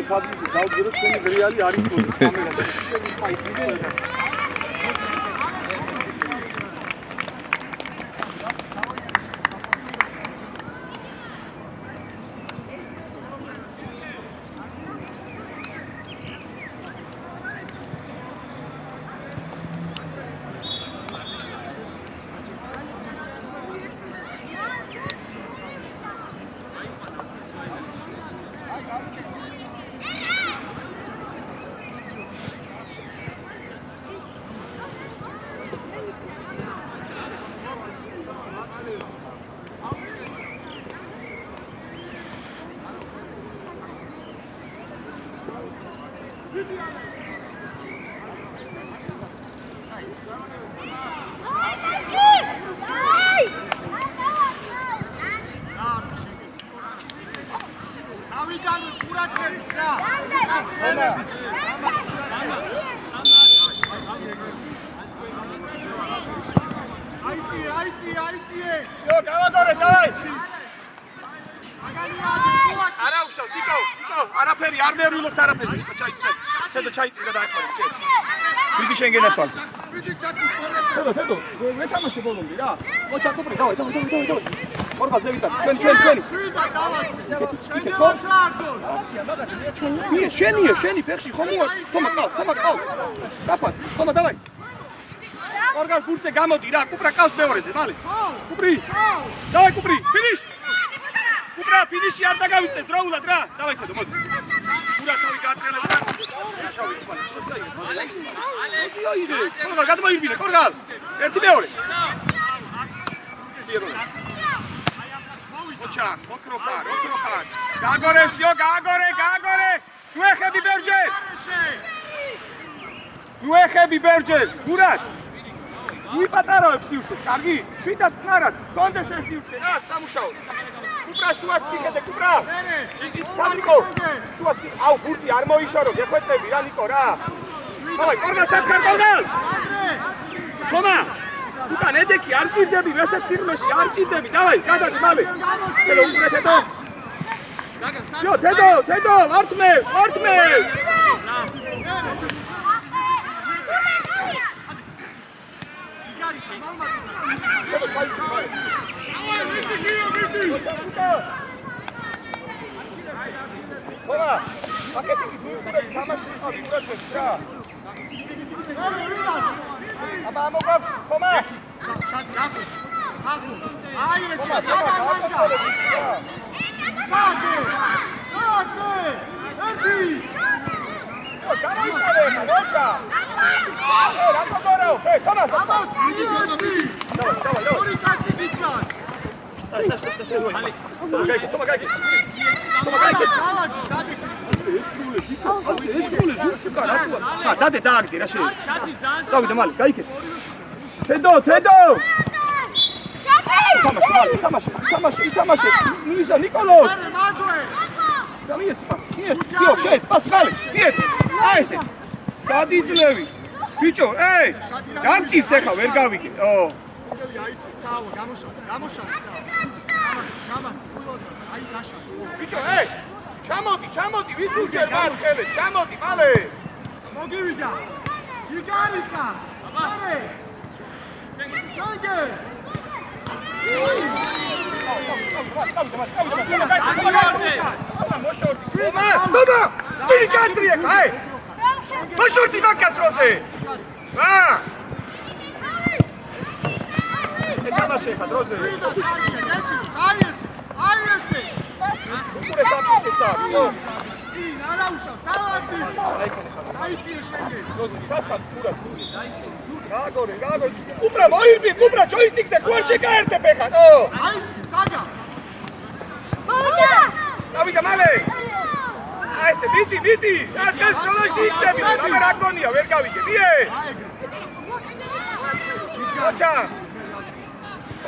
თადრიზის დავდგერო ჩვენი რეალი არის მოდის კამერა და ჩვენი ფაის ვიდეო და შენგენაცვალ. თედო, ვეთამაშე ბოლომდე რა. მოჩა კუპრი, დავაი. ორგა ზევიტა. ჩვენი. შენია, შენი ფეხში ხომოა. თომა ყავს. დაფა, თომა დავაი. ორგა გურცე გამოდი რა, კუპრა ყავს მეორეზე, მალე. კუპრი. დავაი კუპრი, ფინიშ. კუპრა ფინიში არ დაგავისწრე დროულად რა. დავაი თედო, მოდი. ურა თავი გაატრიალებ და კორგალ გადმოირბინე, კორგალ! ერთი მეორე. ოჩა, ოქროფარ. გაგორესიო, გაგორე! ნუეხები ბერჯე! გურად! ვიპატარავებ სივრცეს, კარგი? შვიდაც ყარად, გონდეს ეს სივრცე რა, სამუშაოს. კუპრა შუას მიხედე, კუპრა! სანდრიკო, შუას მიხედე. აუ, ბურთი არ მოიშორო, გეხვეწები რა, ნიკო რა. დავაი, კორგალ, საფხარ კორგალ! თომა! უკან ედექი არ ჭირდები, ვესაც სირმეში არ ჭირდები, დავაი, გადადი მალე. თედო, უკრე თედო. იო, თედო, ვარტმე! თომა, პაკეტი გიურდები, თამაში იყავი, გურადებს რა. აბა ამოგვაქვს, თომა! აი ეს შადე! ერთი! გამოიწარე, მოჭა! რა გქონაო? თომა, დავაი. ორი კაცი ვიქნას. თომა, გაიგე. დადე დააგდე რა შეიძლება. წავიდე მალე, გაიქეთ. თედო! ითამაშე. მისა ნიკოლოს. მიეც პას. შეეც პას მალე. მიეც. აი ესე. სად იძლევი? ბიჭო, გამჭირს ახლა ვერ გავიგე. ბიჭო, ჩამოდი, ვის უშერ მან ხელებს, ჩამოდი, მალე. მოგივიდა. იგარიხა. მალე. შენგე. თომა, დიდი კანტრია, აი. მოშორდი მაგატროზე. თამაში ხა დროზე. აი ესე. უკრე საფიცეცა. წინ არა უშავს, დავარდი. დაიწიე შენგე. საფხად ფურად. გაგორე. უბრა მოირბი, ჯოისტიკზე გვარ შეგაერთებ ეხა, აი წაგა. წავიდა მალე. აი ესე, ვიტი. რა სოლოში იქნები, რამე რა გონია, ვერ გავიგე. მიე.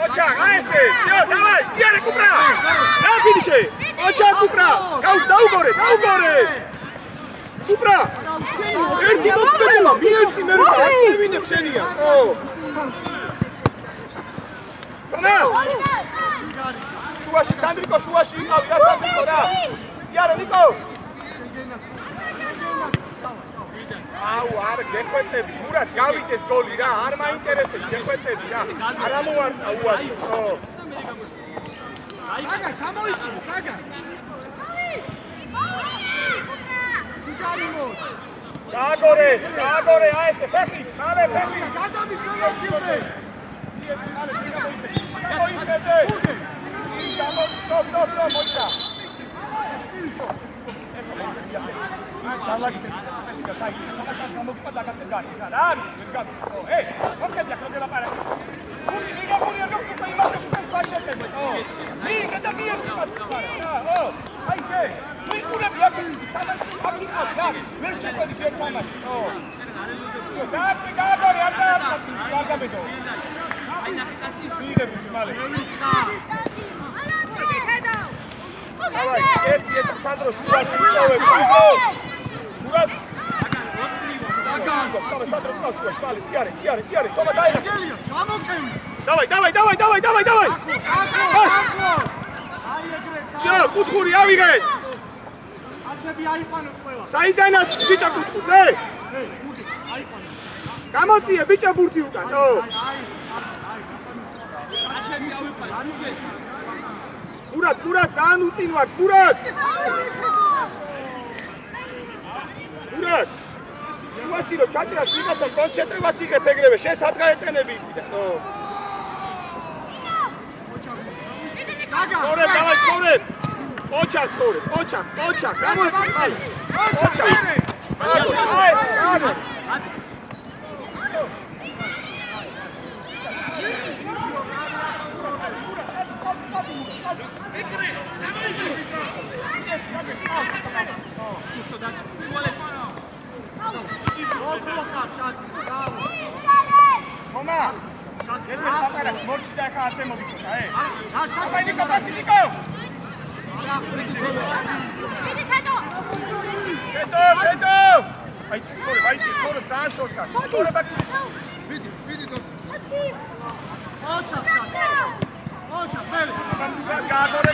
ოჩა, აი ესე. დავაი, იარე კუპრა. დაფინიშე. ოჩა კუპრა. დაუგორე. კუპრა. ერთი მოხდება, მიეცი მე რა ვინებ შენია. თომა. შუაში, სანდრიკო, შუაში იყავი რა სანდრიკო რა. იარე ნიკო. აუ არ გეხვეწები მურად გავიდეს გოლი რა არ მაინტერესებს გეხვეწები რა არ ამოვარდა უარი ხო გაგა ჩამოიწი გაგა გაგორე აი ესე ფეხი მალე ფეხი გადადი სოლოციზე მოიცა Sandro, შუას მიწოვებს, Sandro! მურად! Sandro, შუას, შუალი, იარე, თომა დაინა! ჩამოქემი! დავай! Всё, კუთხური ავიღეთ! აცები აიყვანოთ ყველა! საიდანაც ბიჭა კუთხურზე? აიყვანოთ! გამოწიე ბიჭა ბურთი უკან, ო! აცები აიყვანოთ! მურად, ძალიან უსწინ ვარ, მურად! შუაში რომ ჩაჭრას ვიღაცა კონცენტრებას იღებ ეგრევე, შენ სად გაეტენები იქიდან, ო! წორებ, დავай, წორებ! ოჩარ, გამოიწი, ხალ! ოჩარ! Toma! Ele πατέρα μόρτσι τα είχα σε μοβίτσοτα, Νίκο, πάση Νίκο! Κέτο! Τώρα, θα σώστα. Τώρα μπακ.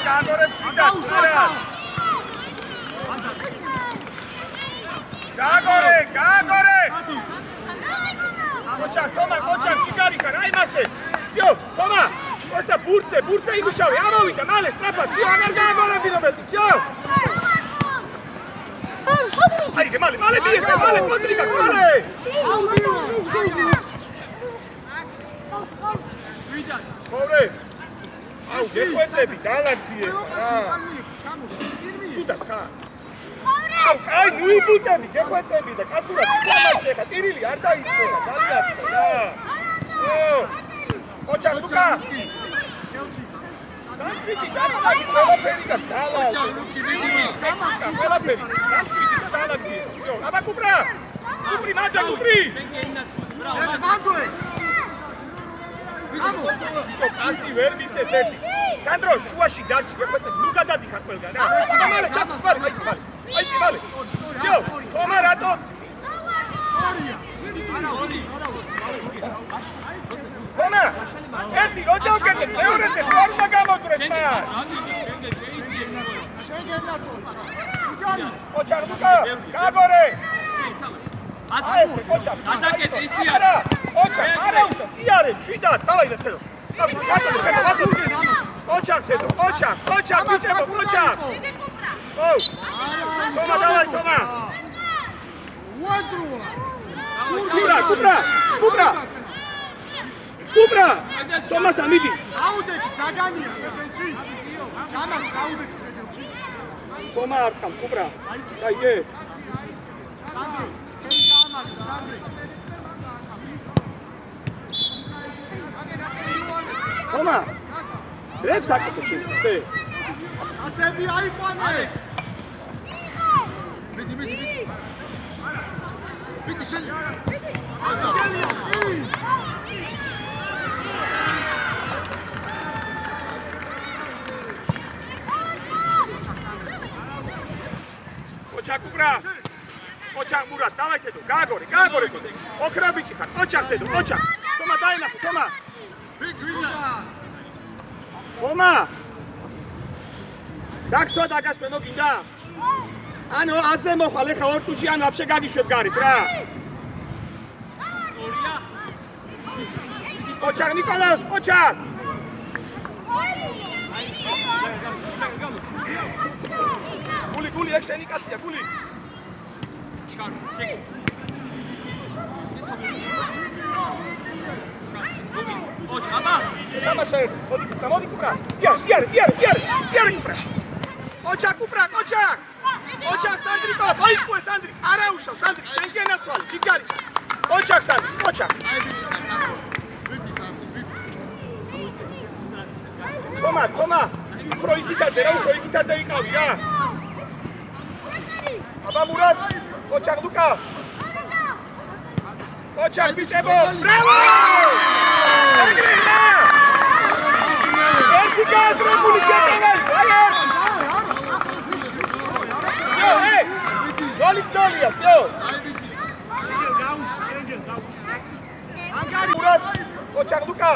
Γάγορε, ψήτα, τώρα! Gagore! Koçak, Şigarika, aymase! Всё, Toma! Просто burce imuşavi, amovite, male, strapat, всё, agar Gagore bilobeti, всё! Ajde, male, bijete, male, kontrika, male! Dobre! Au, gekoecebi, dalak bije, Sudak, აი, მიიბუტები, გეხვეწები და კაცურად თამაში ხა, ტირილი არ დაიწყება, ძალიან რა. ოჩა, ლუკა. დანსიჭი, დაწყვეტი, ყველაფერი და დალა. ყველაფერი, დანსიჭი და დალა გიო. всё, აბა კუპრა. კუპრი, მაჯა კუპრი. მანდოე. ასი ვერ მიცეს ერთი. სანდრო, შუაში დარჩი, გეხვეწები, ნუ გადადიხარ ყველგან რა. მალე ჩაფს ვარ, მალე. Айти, мали. Всё, Тома рато. Тома, ერთი როდა უკეთებ, მეორეზე ფორმა გამოძრეს მან. ოჩარ ლუკა, გაგორე. აი ესე, ოჩარ. გადაკეთე ისიარე. ოჩარ, არე უშავს, იარე, შვიდად, დავაი და თელო. ოჩარ, ბიჭებო, ოჩარ. ო! Toma, давай, Toma! Кубра! Toma, Tamidi! აუდეთი ძაგანია ბედელში. გამარ აუდეთი ბედელში. Toma, Arkam, Кубра. Დაიგე. სანდრო, კენ გამარ, სანდრო. Toma! Რებს აკეთებ შე? აცები აიყვანე. Bitti şöyle. Koçak Kubra. Koçak Murat, давайте tu. Gagore tu. Okra biçi kar. Koçak dedu, koçak. Toma dayna, Toma. Toma. Daksva dagasveno ginda. ანუ ასე მოხვალ, ეხლა 2 წუთში ან ვაფშე გაგიშვებ გარეთ რა. ოჩაკ ნიკოლას, ოჩაკ. გული, ეგ შენი კაცია, გული. თამაშა ერთი, მოდი კუპრა. იარე კუპრა. ოჩაკ კუპრა, ოჩაკ სანდრიკო, მოიყვე სანდრი, არა უშავ სანდრი, შენ გენაცვალე, ჯიგარი. ოჩაკ სანდრი, ოჩაკ. თომა, უფრო იქითაზე რა, უფრო იქითაზე იყავი რა. აბა მურად, ოჩაკ ლუკა. ოჩაკ ბიჭებო, ბრავო! ეგრეა! ერთი გააზრებული შეტევა, აი ერთ! გოლია, всё. ანგარი მურად, ოჩაკ ლუკა.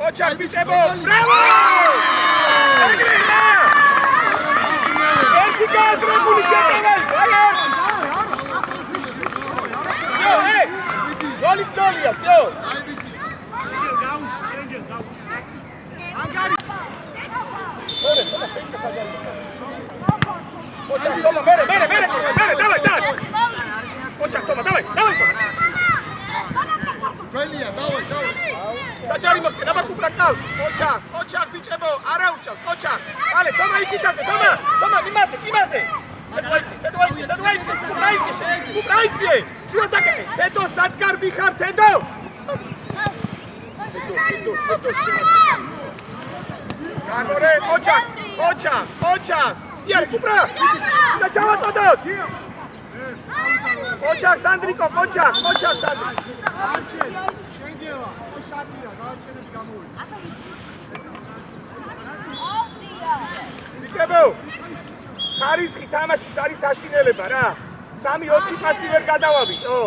ოჩაკ ბიჭებო, ბრავო! ეგრეა! ერთი გააზრებული შეტევა, აი ერთ! გოლია, всё. ანგარი. თომა შეიძლება საჯარო. ოჩაკ თომა, მერე, დავай. ოჩაკ თომა, დავай. ჯვენია, დავай. საჯარი მოსკე, დაბა კუპრაკავს. ოჩაკ ბიჭებო, არა უშავს, ოჩაკ. ალე, თომა იქითაზე, თომა, იმაზე. კუპრაიცე, შუა დაკეტე. თედო, სადგარ ვიხარ, თედო. გაგორე, ოჩაკ. იარე, კუპრა. და ჩავატოდოთ. ოჩაკ სანდრიკო, ოჩაკ სანდრი. შენგელა, შატია, გაარჩენები გამოვიდა. ბიჭებო, ხარისხი თამაშის არის საშინელება რა. 3-4 პასი ვერ გადავავიდო.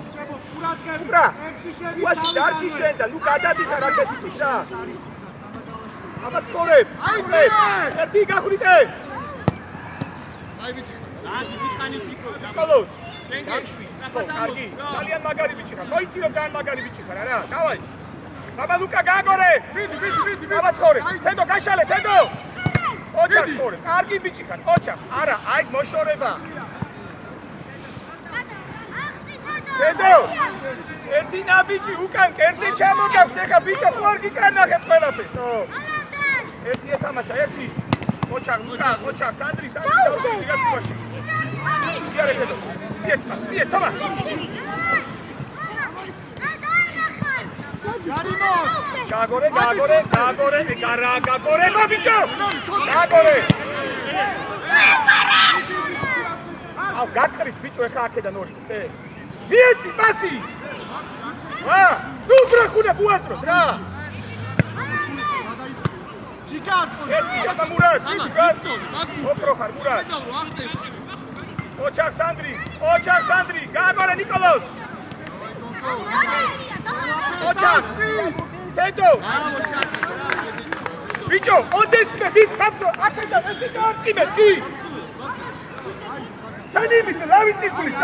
ბიჭებო, ყურადღებით, კუპრა. ემსი შევიდა. შუაში დარჩი შენ და ნუ გადადიხა რაკეტით რა. აბა წორებ. ერთი გახვრიტე. აი ბიჭი. ნიკოლოს. გამშვი. კარგი. ძალიან მაგარი ბიჭი ხარ. მოიცი რომ ძალიან მაგარი ბიჭი ხარ რა. დავაი. აბა ლუკა გაგორე. მიდი. აბა წორე. თედო გაშალე, თედო. ოჩაკ წორე. კარგი ბიჭი ხარ. ოჩაკ. არა, აი მოშორება. თედო. ერთი ნაბიჯი უკან კერძე ჩამოგავს. ეხა ბიჭო ხო არ გიკარნახებს ყველაფერს. ერთი ეთამაშა, ერთი. ოჩაკ, სანდრი დავუჭი გასულაში. იარე თედო. მიე, თომა. გაგორე, ბიჭო. გაგორე. აუ, გაკრით ბიჭო, ეხა აქედან ორი, ესე. მიეცი პასი. ნუ ბრახუნე ბუასროთ რა. ერთი, აბა მურად, ოქრო ხარ მურად. ოჩაკ სანდრი, გაგორე ნიკოლოს. ოჩაკ, თედო. ბიჭო, ოდესმე ვით ხაფრო, აქედან ესე გაარტყიმე, დი. თანიმით, რა ვიცისვლით,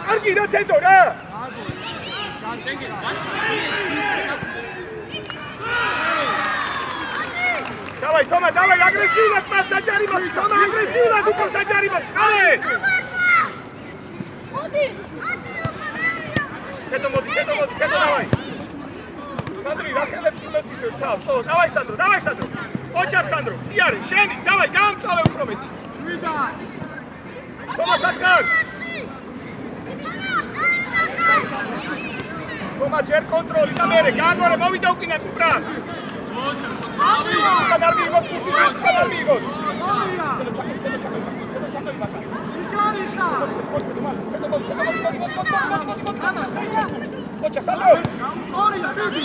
კარგი რა თედო რა. დავაი, თომა, აგრესიულად პარ საჯარი მასი, თომა, აგრესიულად უკვე საჯარი მასი, qalე! მოდი! თედო, დავაი! სანდრი, რა ხელებს იმას იშვებ თავს, დავაი სანდრო! ოჩაკ სანდრო, იარე, შენი, დავაი, გამწავე უფრო მეტი! თომა, სათხარ! თომა, ჯერ კონტროლი და მერე, გაგორე, მოვიდა უკინა კუპრა! სკადარ მიიღოთ, სკადარ მიიღოთ. ოჩაკ, სანდრო. ორია, მიდი.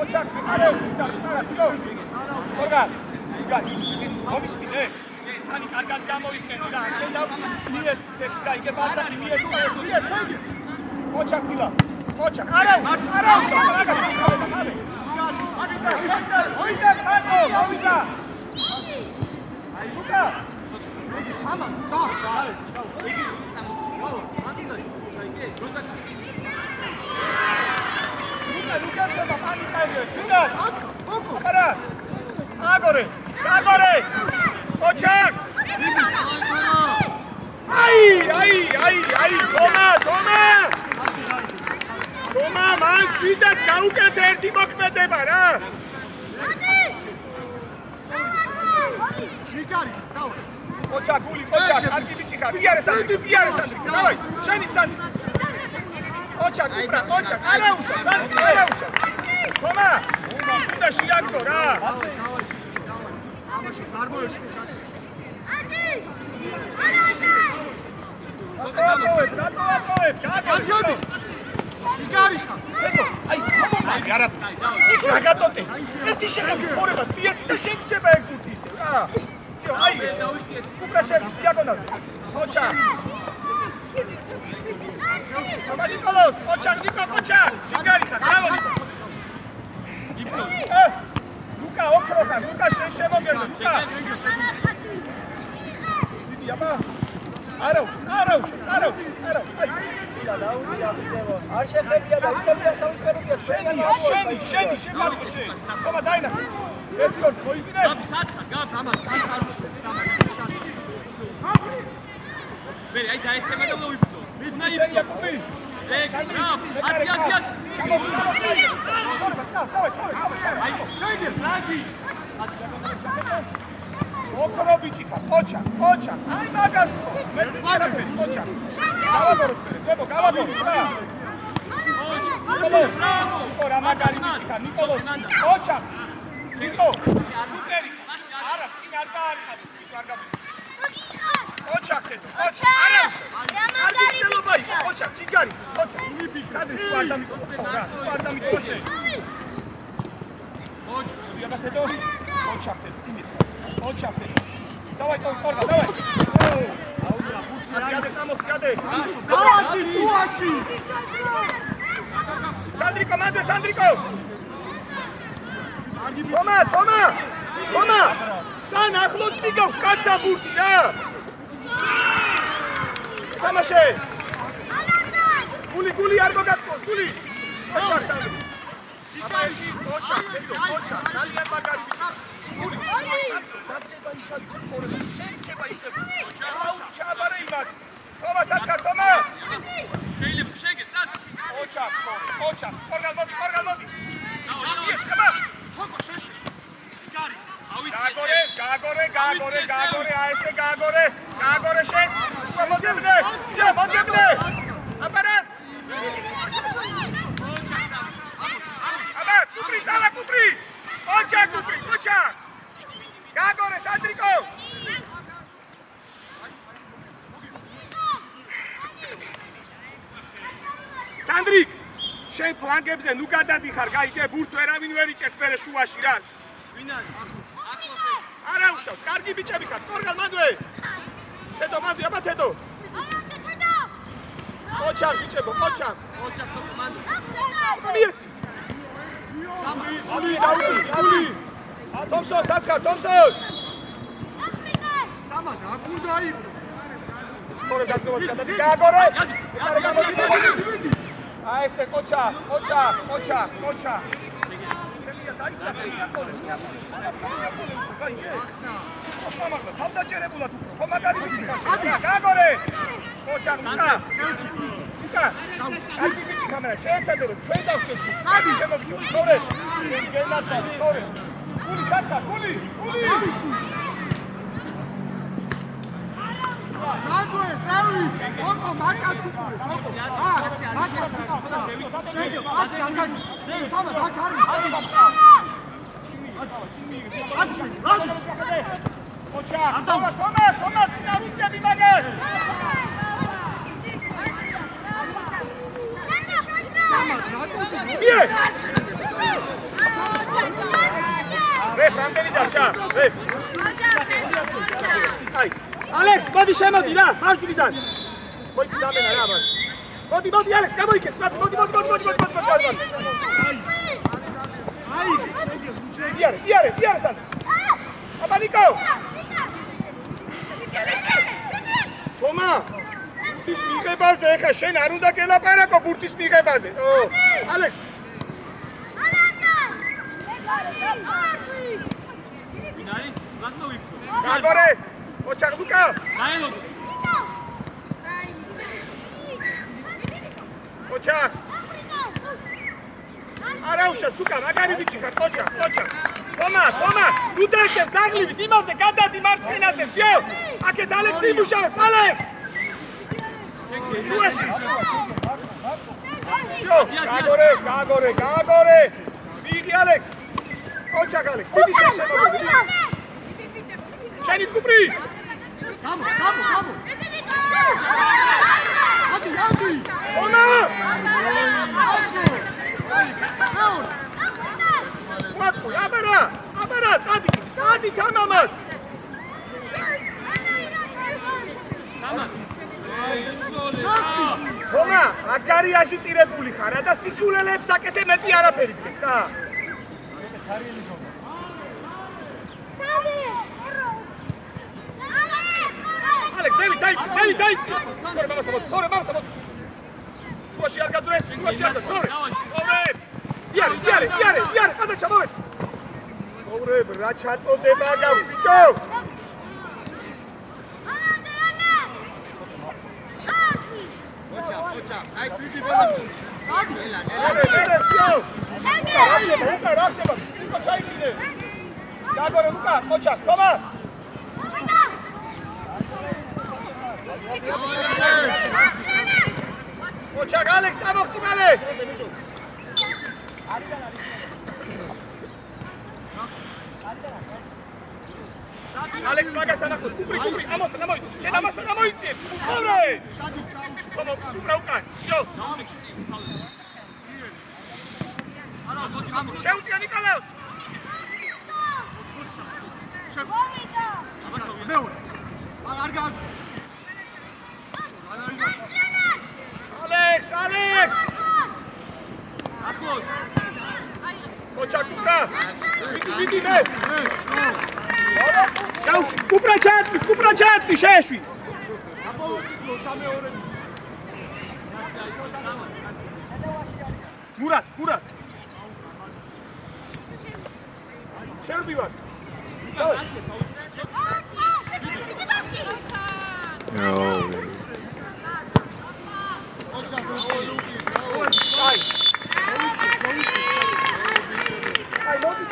ოჩაკ, არა, ორგან. მომისმინე. თანი კარგად გამოიყენე რა. შენ და მიეცი, გაიგე ბალსაკი მიეცი. ოჩაკ, დილა. ოჩაკ, არა, მოიდა ხატო, მოვიდა. აი ლუკა. ამა, და. ლუკა ხება პანიკაია. ჩუნდა. ოკარა. აგორე. ოჩაკ. აი, თომა, მან ციდად გაუკეთე ერთი მოქმედება რა. შიგარი, დავა. ოჩაკ, კარგი ბიჭი ხარ. პიარე სანდრი. დავაი, შენი სანდრი. ოჩაკ, არა უშა, სანდრი, არა უშა. თომა, უნდა შეაგდო რა. ამაში გარბოებში შატი. რატოებ, გაგიოდი. შიგარი ხარ. აი, არა. იქ რა გატოტე? ერთი შეხედი ცხოვრებას მიეცი და შეგჭება ეგ გუთი ისე რა. აი, უკრაშები დიაგონალზე. ოჩა. ნიკოლოს, ოჩა. შიგარი ხარ, დავოდი. ლუკა, ოქრო ხარ, ლუკა შემოგერდე, ლუკა. დიდი აბა. არა უშ. აი. არ შეხედია და ისევია სამისპეროა შენი შეფარდი შენ. ხომა დაინახე. ერთი ორ მოიგინე. ბერი აი დაეცემა და მოიფწო. მიდნა იფწო. ოქრო ბიჭი ხარ, ოჩა. აი მაგას ხოს. მე ვარაფერი, ოჩა. გავაბორო რა. ნიკოლო, რა მაგარი ბიჭი ხარ, ნიკოლო. ოჩა. ნიკო. სუპერი. არა, წინ არ გაარიხარ, ბიჭო არ გაბი. ოჩა ხედო, ოჩა. არა. რა მაგარი ბიჭი ხარ. ოჩა, ჩიგარი, ოჩა. სადე სვარდა მიკოლო რა, სვარდა მიკოლო. ოჩა, აბა ხედო. ოჩა ხედო, სიმით. ოჩა ხედო. დავაი კორდა, დავაი. Скиade. დავადი თუაში. Sandrico. Toma. San ახლოს მიგავს კაცთა ბურთი რა. თამაშე. გული არ მოგატყოს, გული. ოჩა სანდრი. აბაი, ოჩა, ძალიან მაგარი ბიჭი. გული. დაგდება ისალი ხორება. შეიძლება ისე. ჩაბარე იმად. თომა სათხარ, თომა. შეიძლება შეგეც ან. ოჩა. კორგალ მოდი. აბა. თოკო შეში. გარი. გაგორე, აესე გაგორე შენ. მოძებნე. აბარა. აბა, კუპრი. ოჩა. გაგორე, სანდრიკო. სანდრიკ, შენ ფლანგებზე ნუ გადადიხარ, გაიგე, ბურთს ვერავინ ვერ იჭერს მერე შუაში რა. ვინ არის? არა უშავს, კარგი ბიჭები ხარ, კორგალ მანდვე. თედო, აბა თედო. ოჩა ბიჭებო, ოჩა თო კომანდო. მიეცი. გული. თომსოს, სათხარ, თომსოს. სამა დაგუნდა იქ. ხორე გასნევაში გადადი, გაგორე. მიდი. აი ესე ოჩა. თავდაჭერებულად უფრო მაგარი ბიჭი ხარ. გაგორე. ოჩა, ლუკა. კარგი ბიჭი კამერა, შეეცადე რომ ჩვენ დავხსნით. ადი შემოგიჩო, თორე. შენ გენაცვალე, თორე. გული სათხარ, გული. ნადვე, სევი. ოკო, მაკაცი. მაკაცი. შეგე, ასე არ გაჩი. სამა დაკარი. ადი. ოჩა, თომა, წინა რუპიები მაგას. Bien. Ref, რამდენი დარჩა? Ref. აი. ალექს, მოდი შემოდი რა, მარჯვნიდან. მოიცი დამენა რა, მაგრამ. მოდი, ალექს, გამოიქეც, მოდი. იარე სანდრო. აბა ნიკო. თომა. ბურთის მიღებაზე ეხა შენ არ უნდა გელაპარაკო ბურთის მიღებაზე. ალექს. ვინარი? რატო ვიფრთხო? გაგორე. ოჩახ ლუკა. დაელოდო. ოჩახ. არა უშავს ლუკა, მაგარი ბიჭი ხარ, ოჩახ. თომა, ნუ დაიქებ ძაღლივით, იმაზე გადადი მარცხენაზე, всё. აქეთ ალექსი იმუშავებს, ალექს. შუაში. всё, გაგორე. მიიღი ალექს. ოჩახ ალექს, დიდი შეშემოდი. შენი კუპრი. გამო. ადი. თომა. მატყო, აბარა, წადი თამამად. თომა, აგარიაში ტირებული ხარა და სისულელებს აკეთე მეტი არაფერი დღეს, რა? ალექს, ზევი დაიცი. თორე მამასთან. შუაში არ გაძრეს, თორე. იარე, ყადა ჩამოვეც. თორებ, რა ჩაწოდება გაქვს, ბიჭო? ოჩა, აი ფიდი ბოლო. მერე, всё. რა ხდება? ნიკო ჩაიგინე. გაგორე ლუკა, ოჩა, თომა. ოჩა, ალექს, წამოხდი მალე. ალექს მაგასთან ახლოს, კუპრი, ამოსთან ამოიცი. შენ ამასთან ამოიცი. უცხოვრე. თომა, კუპრა უკან. всё. შეუტია ნიკოლაოს. არ გააძ ალექს. ახლოს. ოჩა კუპრა. ვიდი მე. შავში, კუპრა ჩატი, შეშვი. მურატ. შევდივარ. აი, მოდი.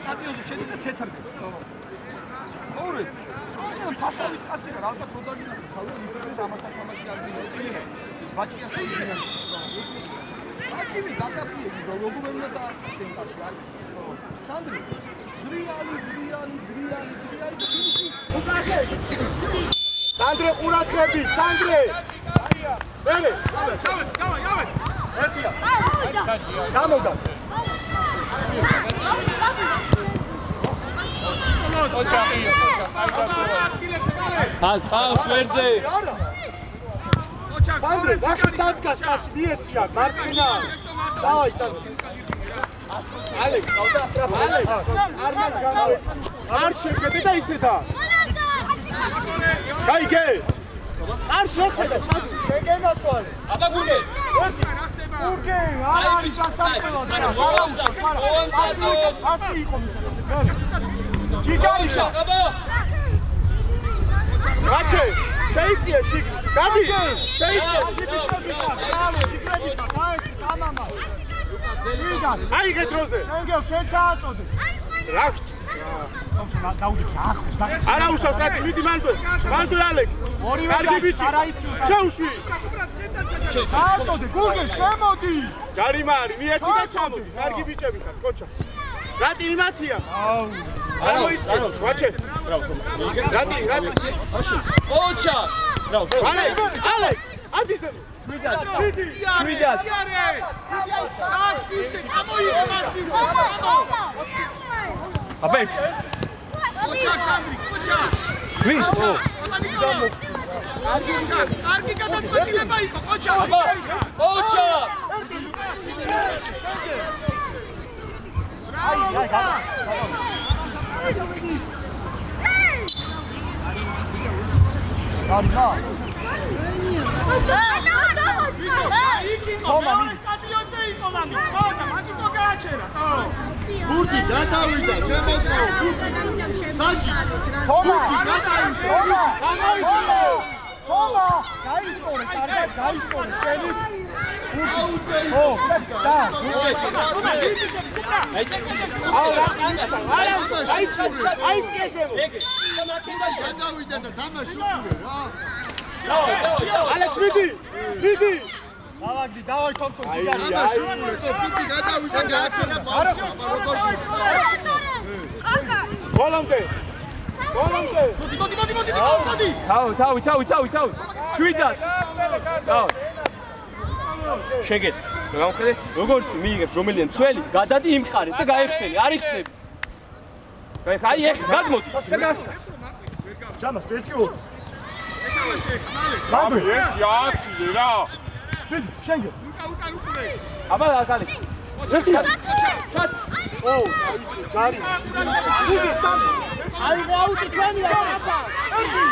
სტადიონზე შედიდა თეთრ. ორი. ფასავი კაცი რა, ალბათ რო დაგინა. თავი იმპერიის ამასთან თამაში არ გინდა. ბაჭია შეიძინა. ბაჭივი დაკაფიები, როგორ უნდა და ცენტრში არის. სანდრი. ზრიანი. სანდრე ყურადღებით, სანდრე. მერე, ჩავეთ. ერთია. გამოგა. ხავს ვერძე. სანდრე, ვახი სადგას კაცი მიეცია, მარცხინა. დავაი სანდრე. ალექს, არ შეხედე და ისედა. გაიგე. არ შეხედე, სანდრე, შეგენაცვალე. აბა გუნე. გურგე, არა ჩასამწელო და მოვამსატო. ასე იყო მისაწოდე. ჯიგარიშა. რაჩე, შეიწია შიგ. გადი, შეიწია. აიგე დროზე. შენგელ შეცააწოდე. რა ხჭი? დაუდიქი ახლოს და არა უშავს რა, მიდი მანდო ალექს. ორივე არაიცი. შეუშვი. ჩააწოდე, გურგე, შემოდი. ჯარიმარი, მიეცი და ჩამოდი. კარგი ბიჭები ხარ, კოჩა. რატი იმათია? აუ. ვაჩე. რატი. ოჩა. ალექს, ადისე. შვიდად. აბე. ოჩა სანდრი, ოჩა. ვის? კარგი გადაწყვეტილება იყო, ოჩა. ოჩა. სტადიონზე იყო ლამი. ხო და მაგით რო გააჩერა. ბურთი გადავიდა, ჩემოსო, ბურთი. საჯი. თომა, გადავიდა. თომა, გაისწორე, კარგად გაისწორე, შენი. ო, და. გადავიდა და თამაშობია რა. ალექს მიდი. დავაი თომსონ ჯიგარი. ბურთი გადავიდა გააჩერა ბავშვი, როგორ გოლამდე. თავი. შვიდად. შეგეთ. გამოვხედე, როგორც კი მიიღებს რომელიან ცველი, გადადი იმ ხარეს და გაიხსენი, არ იხსნები. აი, ეხლა გადმოდი. ჯამას პერტიო. მამი, ერთი აცილე რა. მიდი, შენგე. აბა, აკალი. ერთი შატ. ო, ჯარი. მიდი, სამი. აი, აუტი ჩვენია ხა. ერთი.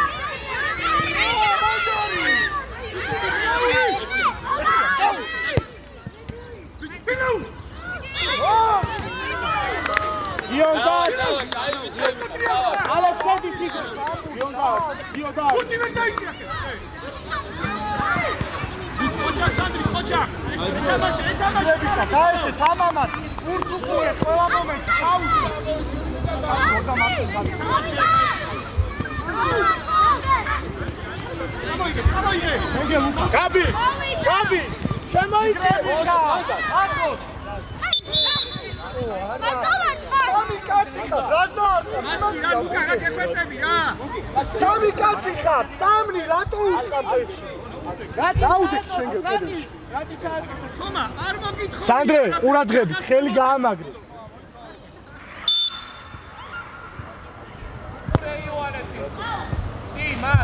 ალექსანდი სიგა. დიოდა. ბურთი ვერ დაიწია. ხოჩა. ეთამაშე. დაეცე თამამად. ბურთს უყურე ყველა მომენტში. ჩაუშვი. ჩაუდა მაგალითად. გამოიგე. შენგე ლუკა. გაბი. შემოიწევი ხა. ახლოს. სამი კაცი ხარ, რას დაარტყა? რა ლუკა, რა გეხვეწები რა? სამი კაცი ხარ, სამნი რატო უწყაბ ექში? დაუდეკ შენგე კედელში. თომა, არ მოგითხო. სანდრე, ყურადღებით, ხელი გაამაგრე.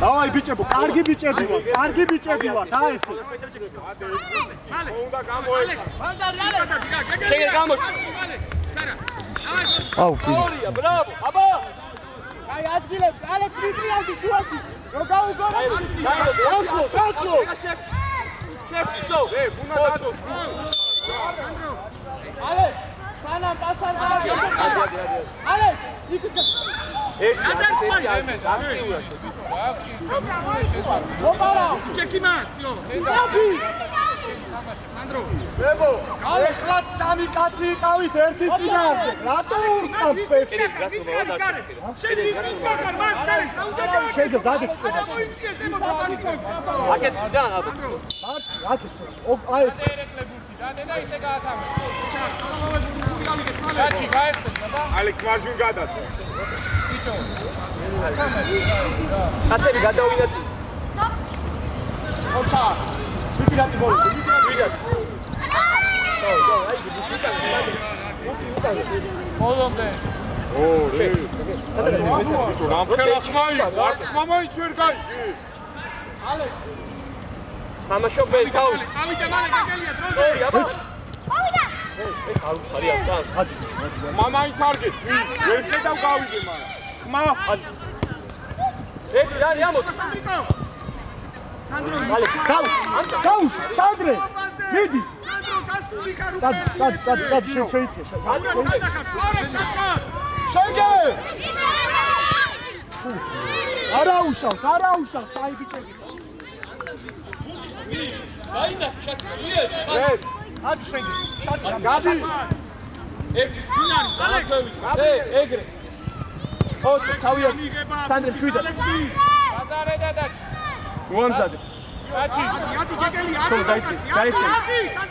დავაი ბიჭებო, კარგი ბიჭები ვარ, და ესე. მალე. უნდა გამოეცა. შეგეთ გამოდი. აუ, პირი. ორია, ბრავო. აბა. აი ადგილებს, ალექს მიტრიალდი სუაში. რო გაუგორა. ახლო. შეფიცო. ბუნა დადოს. ალექს, სანამ პასარ ალექს, იქ მოპარა. ჩეკიმაციო. სანდრო. მებო, ეხლაც სამი კაცი იყავით ერთი წინააღმდეგ. რატო ურტყავ პეჭი? შეგე დადეკ კედელში. აკეთიდან აბა. აკეთე. აი ალექს მარჯვნივ გადადა. კაცები გადავიდათ. მიდი რატი ბოლო. ბოლომდე. მამაიც ვერ გაიგე. თამაშობელი თავი. ამიტომ მალე გეგელია დროზე. აბა. მოვიდა. ხარია წანს. მამაიც არ გესმის. ვერ შედავ გავიგე მაგრამ. ხმა. ერთი რანი ამოდი. სანდრიკო. სანდრო. მალე. გაუშვ, სანდრე. მიდი. სანდრო გასული ხარ უკვე. წად შეიწე. შენგე. არაუშავს, აი ბიჭები. გაინა შატი მიეც. ადი შენგე. შატი გაბი. ერთი ფინალი წალექვევი. ეგრე. ოჩ თავია. სანდრე შვიდა. ბაზარე დადაკ. უამზადე. კაცი. იადი გეგელი შენ დაიწე.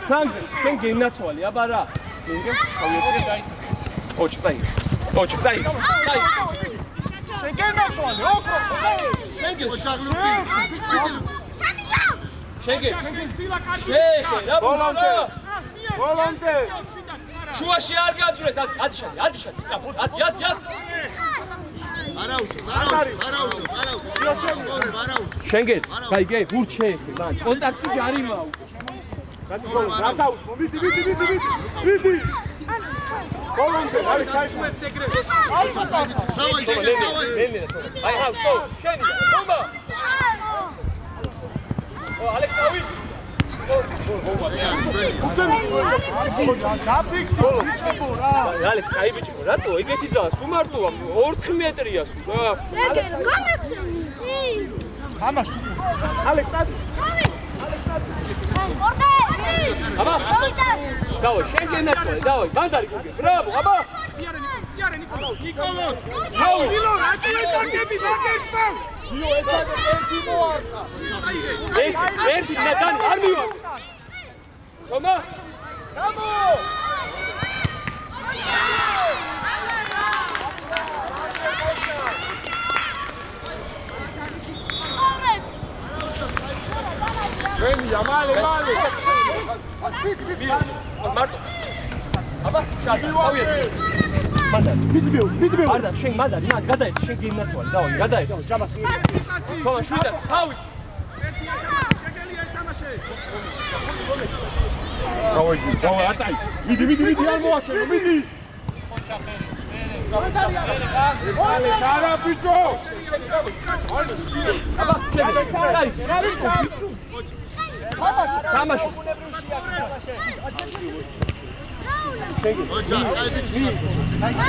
სანდრე, შენ გენაცვალი, აბა რა. შენგე თავია დაიწე. ოჩ წაი. შენგე ნაცვალი, ოქრო. შენგე. შენგე. რა ბოლომდე. ბოლომდე. შუაში არ გაძვრეს. ადი შატი, სწრაფად. ადი. შენგე, გაიგე, ვურჩ შეეხე, მან. კონტაქტი ჯარიმაა. გადი ბოლო, რა დაუშვო, მიდი. ბოლომდე არის საერთოდ აი ჰავ სო შენია თომა ო ალექს დავი ალექს აი ბიჭო რატო ეგეთი ძაა სულ მარტოა 4 მეტრია სულ რა ეგენ გამეხსენი ამას ალექს აბა დავი შენ გენაცვალე დავი მანდარი გიგე ბრავო აბა იარე ნიკოლოს თავი ილო რატო ეკაკები მაგერტავს იო ეცადე ერთი მოარდა ერთი ნეტანი არ მივარ თომა გამო ვენია მალე მარტო აბა შენ ავიეთ მანდარი მიდმეო არ და შენ მანდარი მაგ გადაეთ შენ გინაცვალე დავი გადაეთ ჯაბა თომა შვიდა თავი ჩავა ატაი მიდი არ მოასწრო მიდი მანდარი არა ბიჭო აბა თამაში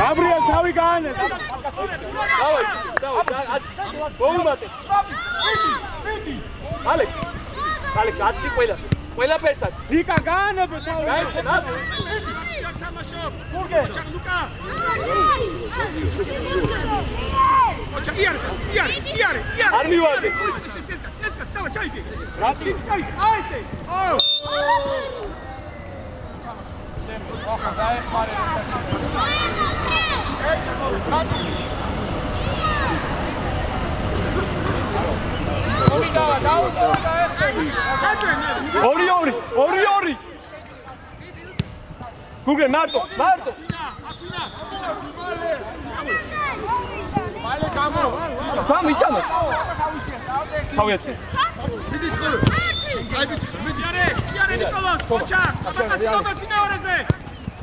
გაბრიელ თავი გაანებო დავი მოუმატე ალექს აცდი ყველა ფერსაც ნიკა გაანებო თავი გაიცედა თამაშობ ბურგე ლუკა იარე არ მივარდე ეს დავა ჩაიგე რატი აი ესე ო ორი გუგე მარტო მალე გამო თამი ჩამო თავიაცი მიდი წყორო იარე ნიკოლოს ოჩა აბაკასი მომეცი მეორეზე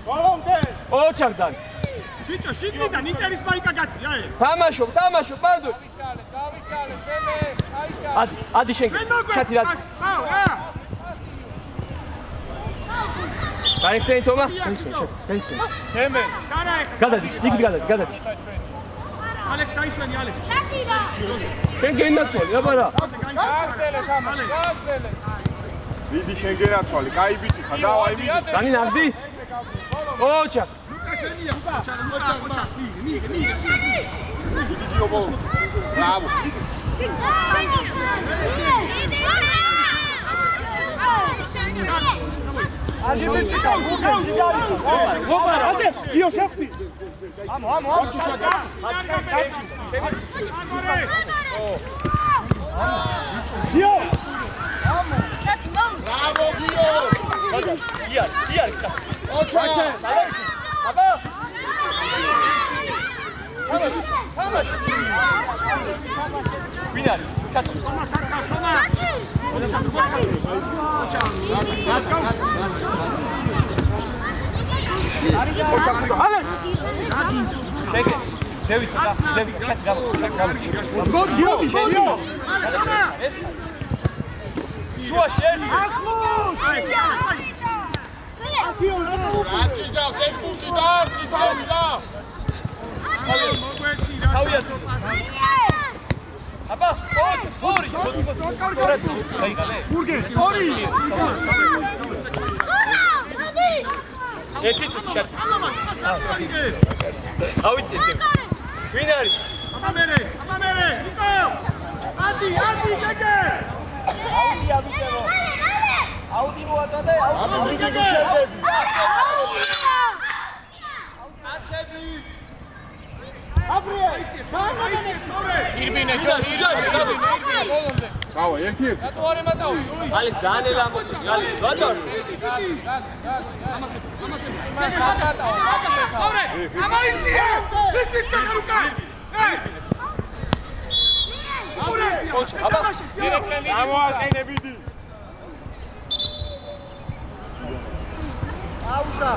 ბოლომდე ოჩაგდან ბიჭო შიგნიდან ინტერის მაიკა გაცი აი თამაშობ პარდო დავიშალე მე ადი შენ კაცი რა გაიხსენი თომა გაიხსენი თემე გადადი გადი ალექს დაისვენი ალექს ჩათირა შენ გენაცვალე აბა რა გაგზელე თამაში გაგზელე მიდი შენ გენაცვალე კაი ბიჭი ხარ დავაი მიდი დანი ნახდი ოჩა ლუკაშენია ლუკა მიგე მიდი დიო ბოლო ბრავო ადი ბიჭი გუგე ვოპარა ატე დიო შეხვდი ამო დიო ჩათი მოუ ბრავო დიო იარ ოჩა აბა თამაში ვინარი ჩატო თომა სარკა თომა ეგე ზევი ჩატ გამო დიო შუა შენ რას გიზავს ეს ხუთი და არტი თავი რა თავიაცი აბა ორი გაიგავე ბურგე სორი ერთი წუთი შენ ავიცი ვინ არის აბა მერე ნიკო ადი გეგე აუდი მოაწოდე აუდი გიჩერდები აცები აბრიელ ირბინე ბოლომდე გავა ერთი რატო არ ემატაო ალექს ზანელა მოჭი ალექს ვატორი ამაიცია ვიტი კაკრუკა აბა გამოაყენებიდი აუზა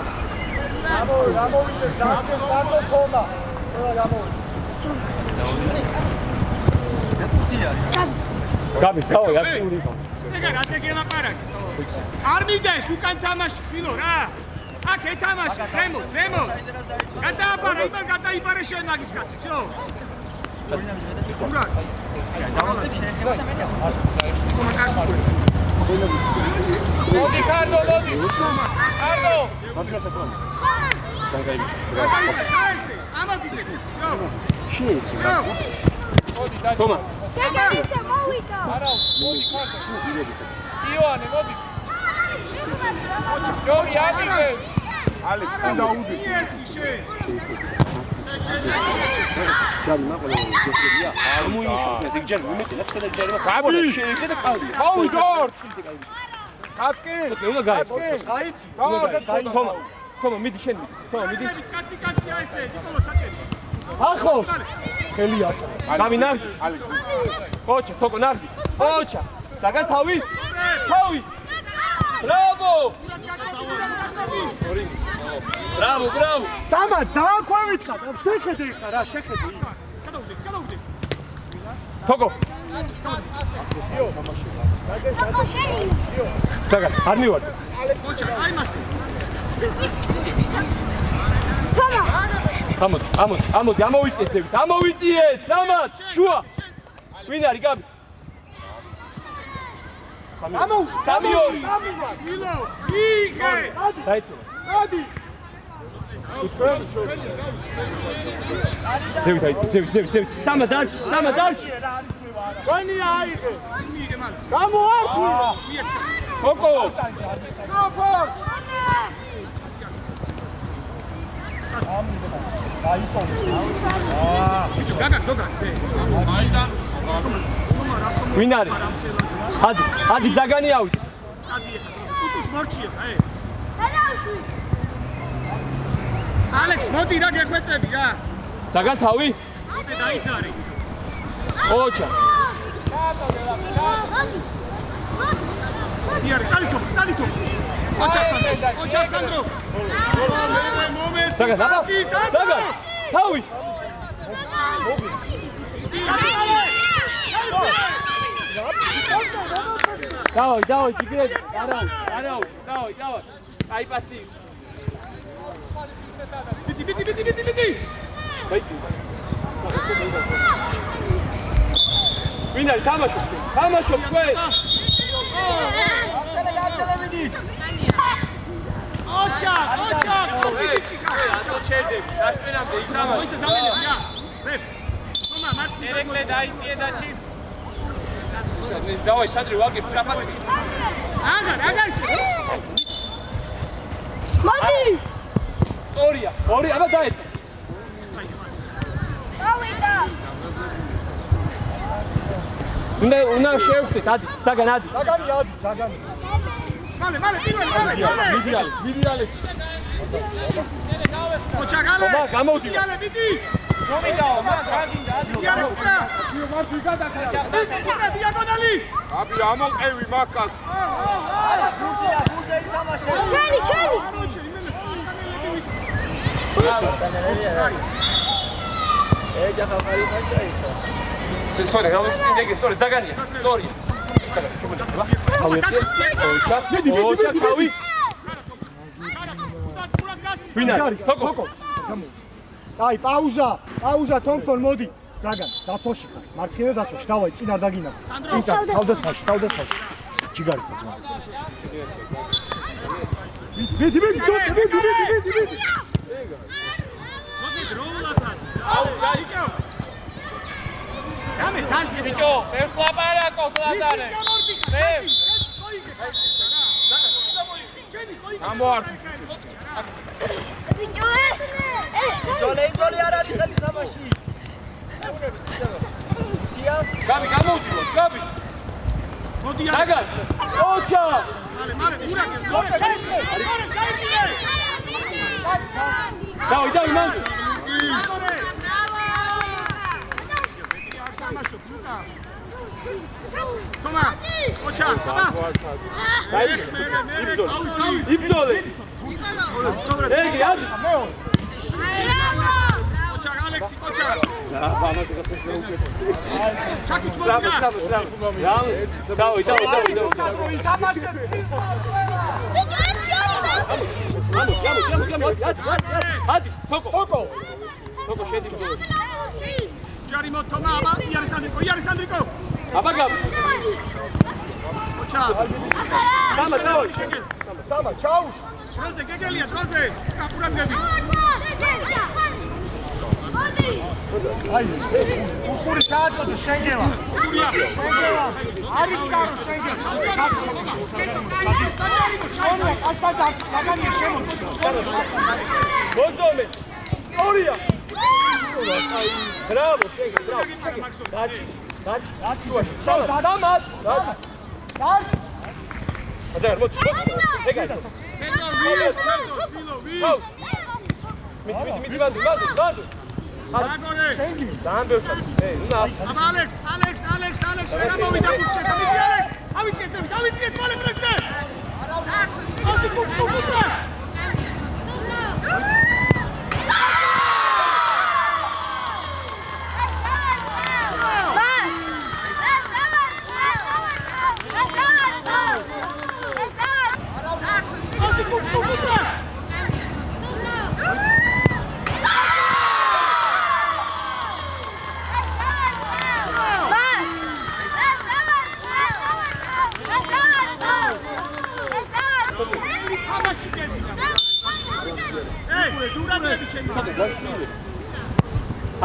გამოვიდეს დაჩეს მარტო თომა. გამოვიდეს. Gabi, დავა, აქტიური ხარ. ეგა რაზე გელაპარაკი? არ მიდეს უკან თამაში შვილო რა. აქ ეთამაში ზემო. გადააბარა, იმან გადაიბარა შენ მაგის კაცი, всё. უმრად. მოდი კარდო, მოდი. კარდო. მარჯვენა საკუთარ. ამაგისე. მოდი დაჭი. თომა. გაგარიცა მოვიდა. არა, მოდი კარდო. ივანე, მოდი. ჯორი აგიგე. ალექს დაუდი. შენ. Gabi, მაყოლა გესწრებია. არ მოინიშნა, ეს ჯერ მომეტი, ლექსედა ჯერმა. Gabi, შეიძლება და ყავდი. აუ, დორ. კატკი. უნდა გაიც. გაიცი. თომა, მიდი შენ მიდი. თომა, მიდი. კაცი აისე, ნიკოლო ჩაჭერი. ახოს. ხელი ატა. Gabi, ნარდი. ალექს. ოჩა, თოკო, ნარდი. ოჩა. საგან თავი. Bravo! Bravo! სამა ძალიან ქვევით ხარ. შეხედე ხარ რა, შეხედე. გადავდი. თოკო. საგან, არ მივარ. ოჩა, აი მასე. ამოდი, ამოვიწიეთ. ამოვიწიეთ. სამად, შუა. ვინ არის Gabi? ამოუშ. 3-2. შვილო, იგე. დაიწყო. დადი. ზევი. სამად დარჩი. ჩვენი აიღე. მიიღე მალე. გამოართი. თოკო. ოპო. ბიჭო, გაგან. საიდან? ვინ არის? ადი ზაგანი ავიდეს. წუწუს მორჩია, ალექს, მოდი რა გეხვეწები რა. ზაგან თავი? დაიძარი. ოჩა. დიარი, წალითო. ოჩა სანდრო. მომენტი. ზაგან, თავი. დავაი, ჯიგრები. არა, დავაი. აი პასი. ბიდი. გაიწვი. ვინ არის თამაშობ თქვენ? ოჩა. ატო ჩერდები, საშპენამდე ითამაშე. მოიცა სამენები რა. რებ. თომა, მაცი. ერეკლე დაიწიე და ჩი. დავაი, სადრი ვაგებ სწრაფად. აგარ ისე. მოდი. სწორია. ორი, აბა დაეცა. გავიდა. უნდა შევხვდეთ, ადი, ზაგანი. ზაგანი. მალე, პირველი. მიდი ალეც. ოჩა გალე. თომა, გამოდი. გალე, მიდი. მომიდაო, მას გაგინდა. დიარი, კურა. მარჯვი გადახაჭა. კურა, დიაგონალი. აბი, ამოყევი მაგაც. ჩელი. სწორია, გამოსწინე ეგ, სწორია, ზაგანია. სწორია. ოჩა, თავი. ვინ არის? თოკო. აი, პაუზა, თომსონ, მოდი. ზაგან, დაცვაში ხარ. მარცხენა დაცვაში, დავაი, წინ არ დაგინა. წინ თავდასხმაში. ჯიგარი ხარ ძმა. მიდი. ბიჭო, ეს ლაპარაკო კლაზარე. ამოარტი. ბიჭო, ძოლე არ არის ხელი თამაში. Gabi, გამოვდივარ, Gabi. მოდი ზაგან. ოჩა. მალე, კურა. ჩაიგდე. დავი, მან. თამაშობ, ნუკა. თომა ოჩა აბა იბრძოლე ეგი ადი ოჩა ალექსი ოჩა ჯარიმო თომა აბა იარეს ანდრიკო აბა გაბ ოჩა სამა დავი სამა ჩაუშვ დროზე გეგელია დროზე კაპურადები აი უხური ჩააწოდე შენგელა არის ჩარო შენგელა ჩაო ასთან დარჩ საგანია შემოდი ბოზომე ორია ბრავო შენგე ბრავო დაჩი სამა დამად დარჩ აჯერ მოდი ეგაი მიდი ვანდი აგორე შენგი დაამბევსა უნდა აბა ალექს ვერ ამოვიდა ბურჩე გამიდი ალექს ავიწეთ მალე პრესზე ასი კუპკუპკუპკა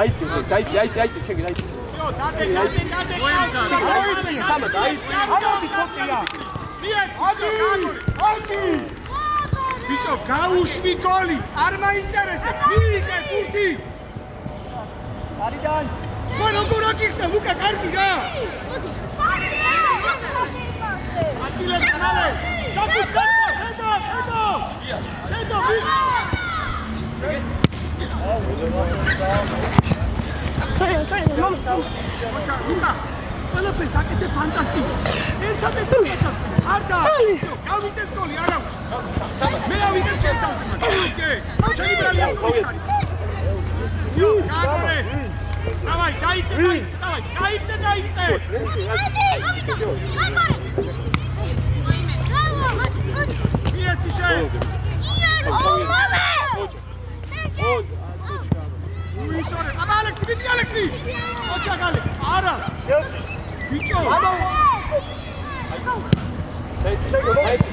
აიცი შენგი აიცი დადე სამა დაიცი ამოდი ცოტია ადი ბიჭო გაუშვი გოლი არ მაინტერესებს მიიღე ბურთი არიდან სხვა როგორ აკიხსნა ლუკა კარგი რა ატილეთ ხალე გაკუჩა ხედო ლუკა ყველაფერს აკეთებ ფანტასტიკო ერთადერთი არ და გავიტეს გოლი არა მე ავიდე ჩემთან ჩემი ბრალია გაგორე დავაი დაიწყე მიეცი შე უიშორე აბა ალექსი მიდი ალექსი ოჩა გალე არა გელსი ბიჭო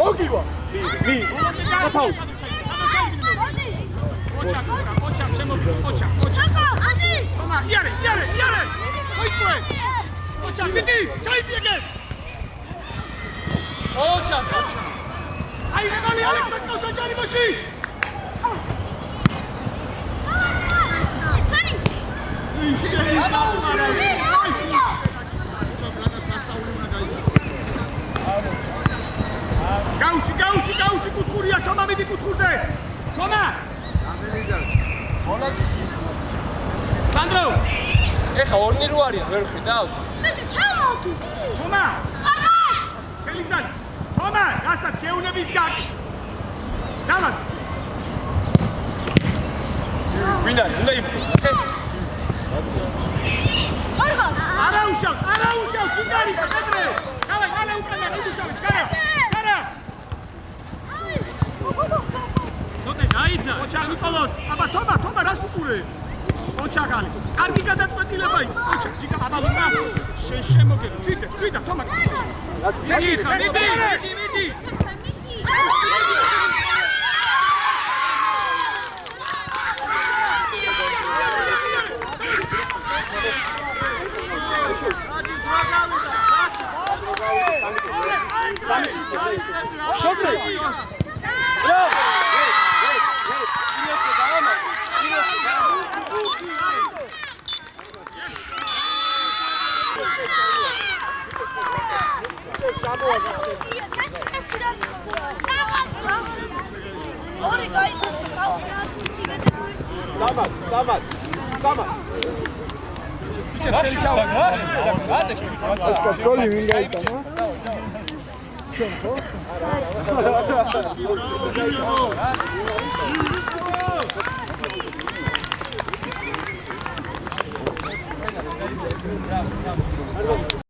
მოგივა მი აფაუ ოჩა შემოდი ოჩა თომა იარე მოიწვე ოჩა მიდი ჩაიბიეგე ოჩა აი რეგალი ალექსანდროს ოჩარიმოში გაუში კუთხურია თომა მიდი კუთხურზე თომა სანდრო ეხა ორნი რო არის ვერ ხვიდა თომა ხელიძალი თომა რასაც გეუნების გაკი ძალას ვინ არის უნდა იბრძო არაუშავ ჩიზარი ხადრე დავაი მალე უკანა მიდუშავი ჩქარა ნოტე დაიძა ოჩა ნიკოლოს აბა თომა რას უკურე ოჩა გალის კარგი გადაწყვეტილება იქ ოჩა ჯიკა აბა ლუკა შემოგე შვიდა თომა მიდი გოლი ვინ გაიტანა? ჩვენ ხო?